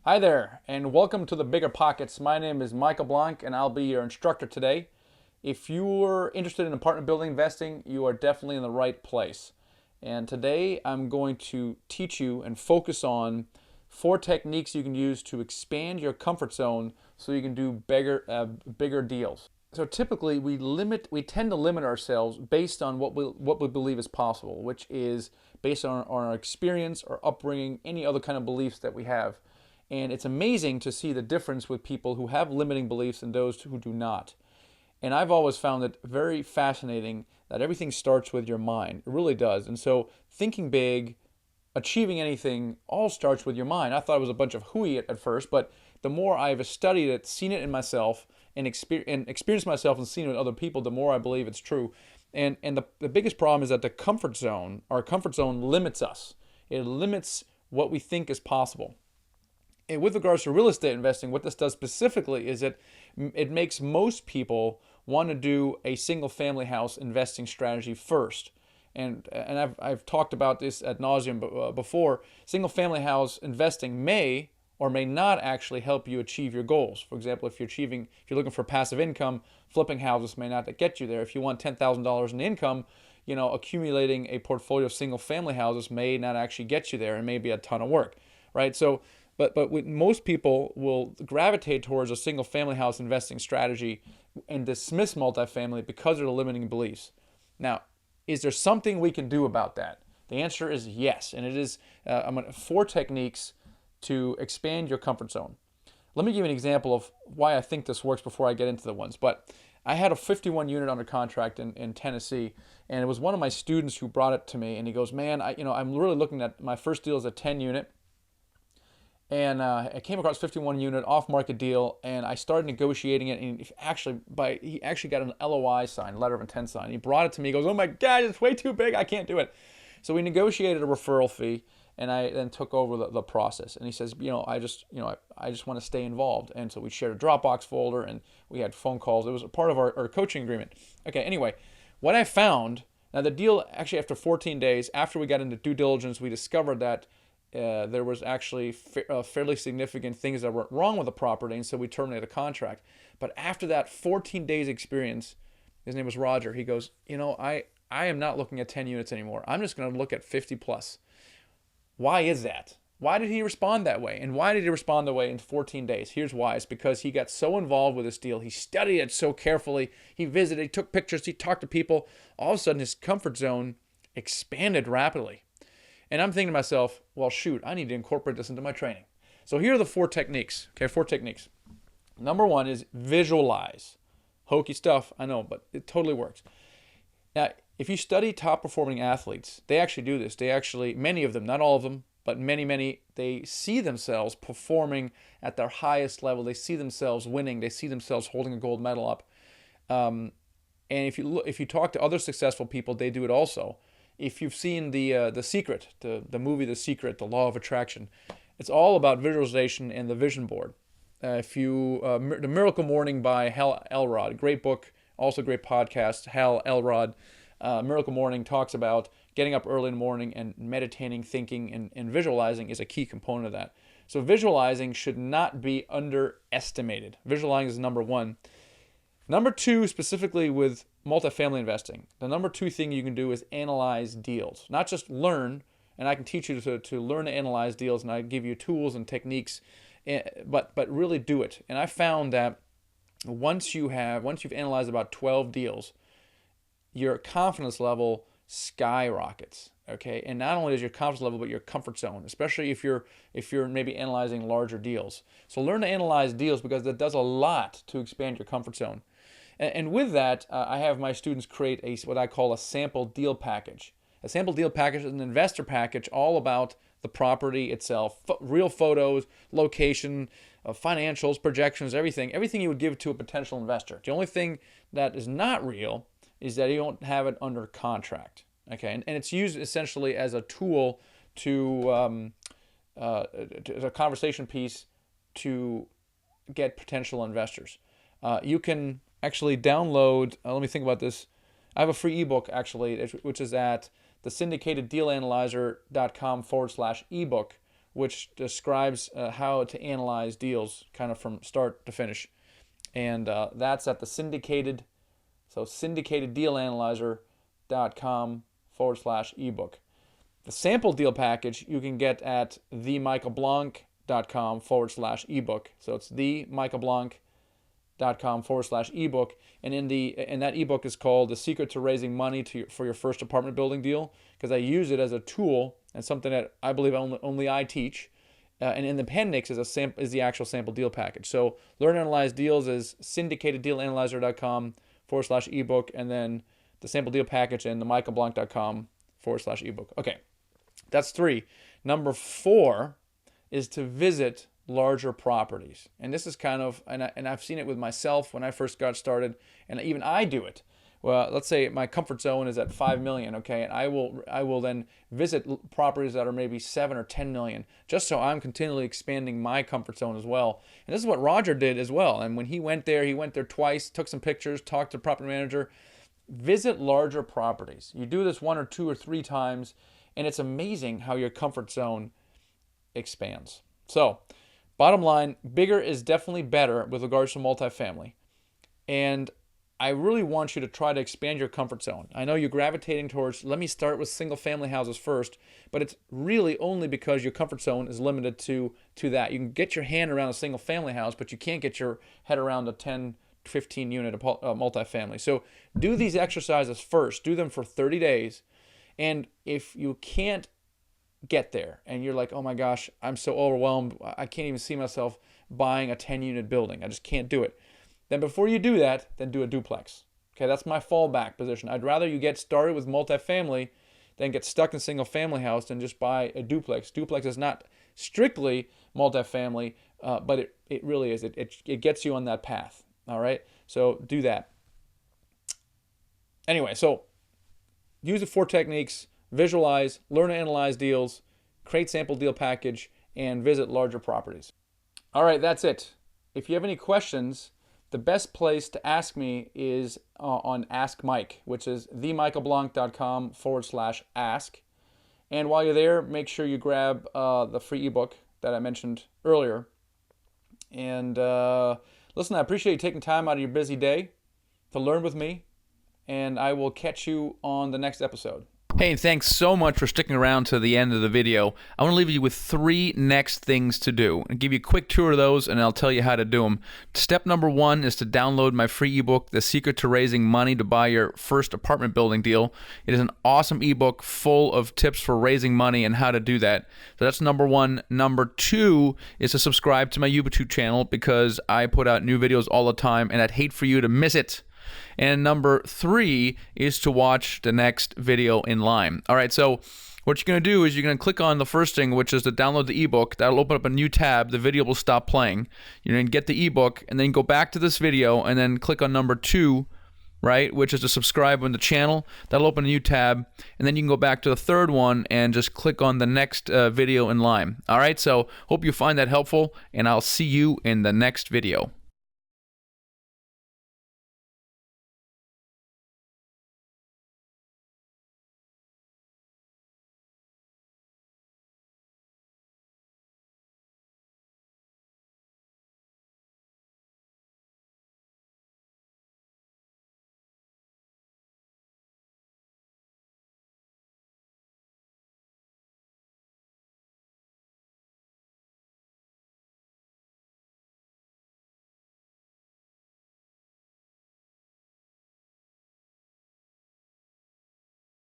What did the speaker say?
Hi there, and welcome to the Bigger Pockets. My name is Michael Blanc, and I'll be your instructor today. If you're interested in apartment building investing, you are definitely in the right place. And today I'm going to teach you and focus on 4 techniques you can use to expand your comfort zone so you can do bigger deals. So typically we tend to limit ourselves based on what we believe is possible, which is based on our experience, our upbringing, any other kind of beliefs that we have. And it's amazing to see the difference with people who have limiting beliefs and those who do not. And I've always found it very fascinating that everything starts with your mind. It really does. And so thinking big, achieving anything, all starts with your mind. I thought it was a bunch of hooey at first, but the more I've studied it, seen it in myself, and experienced myself and seen it with other people, the more I believe it's true. And the biggest problem is that our comfort zone limits us. It limits what we think is possible. And with regards to real estate investing, what this does specifically is it makes most people want to do a single family house investing strategy first. And I've talked about this ad nauseum before. Single family house investing may or may not actually help you achieve your goals. For example, if you're looking for passive income, flipping houses may not get you there. If you want $10,000 in income, accumulating a portfolio of single family houses may not actually get you there and may be a ton of work, right? So But most people will gravitate towards a single family house investing strategy and dismiss multifamily because of the limiting beliefs. Now, is there something we can do about that? The answer is yes, and it is 4 techniques to expand your comfort zone. Let me give you an example of why I think this works before I get into the ones. But I had a 51 unit under contract in Tennessee, and it was one of my students who brought it to me, and he goes, "Man, I'm really looking at my first deal is a 10 unit." And I came across 51 unit off-market deal, and I started negotiating it. And he actually got an LOI signed, letter of intent signed. He brought it to me. He goes, "Oh my God, it's way too big. I can't do it." So we negotiated a referral fee, and I then took over the process. And he says, I just want to stay involved. And so we shared a Dropbox folder, and we had phone calls. It was a part of our coaching agreement. Okay. Anyway, what I found now, the deal actually after 14 days after we got into due diligence, we discovered that there was actually fairly significant things that were wrong with the property, and so we terminated the contract. But after that 14 days experience, his name was Roger, he goes, I am not looking at 10 units anymore. I'm just going to look at 50 plus. Why is that? Why did he respond that way? And why did he respond that way in 14 days? Here's why. It's because he got so involved with this deal. He studied it so carefully. He visited, he took pictures, he talked to people. All of a sudden, his comfort zone expanded rapidly. And I'm thinking to myself, well, shoot, I need to incorporate this into my training. So here are the 4 techniques. Okay, 4 techniques. Number 1 is visualize. Hokey stuff, I know, but it totally works. Now, if you study top performing athletes, they actually do this. Many of them, not all of them, but many, they see themselves performing at their highest level. They see themselves winning. They see themselves holding a gold medal up. And if you talk to other successful people, they do it also. If you've seen the Secret, the movie The Secret, the Law of Attraction, it's all about visualization and the vision board. The Miracle Morning by Hal Elrod, great book, also great podcast. Hal Elrod, Miracle Morning talks about getting up early in the morning and meditating, thinking, and visualizing is a key component of that. So visualizing should not be underestimated. Visualizing is number 1. Number 2, specifically with multifamily investing, the number 2 thing you can do is analyze deals. Not just learn, and I can teach you to learn to analyze deals, and I give you tools and techniques, but really do it. And I found that once you've analyzed about 12 deals, your confidence level skyrockets. Okay, and not only is your confidence level, but your comfort zone, especially if you're maybe analyzing larger deals. So learn to analyze deals because that does a lot to expand your comfort zone. And with that, I have my students create what I call a sample deal package. A sample deal package is an investor package all about the property itself, real photos, location, financials, projections, everything you would give to a potential investor. The only thing that is not real is that you don't have it under contract. Okay, and it's used essentially as a tool to a conversation piece to get potential investors. You can actually download, let me think about this. I have a free ebook actually, which is at the syndicateddealanalyzer.com/ebook, which describes how to analyze deals kind of from start to finish. And that's at the syndicated, so syndicateddealanalyzer.com/ebook. The sample deal package you can get at themichaelblanc.com/ebook. So it's themichaelblanc.com/ebook. And in that ebook is called The Secret to Raising Money for Your First Apartment Building Deal, because I use it as a tool and something that I believe only I teach. And in the appendix is the actual sample deal package. So Learn and Analyze Deals is syndicateddealanalyzer.com/ebook, and then the sample deal package and the michaelblanc.com/ebook. Okay, that's 3. Number 4 is to visit larger properties. And this is kind of, and I've seen it with myself when I first got started, and even I do it. Well, let's say my comfort zone is at 5 million, okay, and I will then visit properties that are maybe 7 or 10 million, just so I'm continually expanding my comfort zone as well. And this is what Roger did as well. And when he went there twice, took some pictures, talked to the property manager. Visit larger properties. You do this 1 or 2 or 3 times, and it's amazing how your comfort zone expands. So, bottom line, bigger is definitely better with regards to multifamily. And I really want you to try to expand your comfort zone. I know you're gravitating towards, let me start with single family houses first, but it's really only because your comfort zone is limited to that. You can get your hand around a single family house, but you can't get your head around a 10, 15 unit multifamily. So do these exercises first. Do them for 30 days. And if you can't get there and you're like, oh my gosh, I'm so overwhelmed, I can't even see myself buying a 10 unit building, I just can't do it, then before you do that, then do a duplex. Okay, that's my fallback position. I'd rather you get started with multifamily than get stuck in single family house than just buy a duplex. Duplex is not strictly multifamily, but it really is. It gets you on that path. All right, so do that. Anyway, so use the 4 techniques: visualize, learn to analyze deals, create sample deal package, and visit larger properties. All right, that's it. If you have any questions, the best place to ask me is on Ask Mike, which is themichaelblanc.com/ask. And while you're there, make sure you grab the free ebook that I mentioned earlier. And listen, I appreciate you taking time out of your busy day to learn with me, and I will catch you on the next episode. Hey, thanks so much for sticking around to the end of the video. I want to leave you with 3 next things to do. I'll give you a quick tour of those, and I'll tell you how to do them. Step number 1 is to download my free ebook, The Secret to Raising Money to Buy Your First Apartment Building Deal. It is an awesome ebook full of tips for raising money and how to do that. So that's number 1. Number 2 is to subscribe to my YouTube channel, because I put out new videos all the time, and I'd hate for you to miss it. And number 3 is to watch the next video in line. All right, so what you're going to do is you're going to click on the first thing, which is to download the ebook. That'll open up a new tab. The video will stop playing. You're going to get the ebook, and then go back to this video, and then click on number 2, right, which is to subscribe on the channel. That'll open a new tab, and then you can go back to the third one and just click on the next video in line. All right, so hope you find that helpful, and I'll see you in the next video.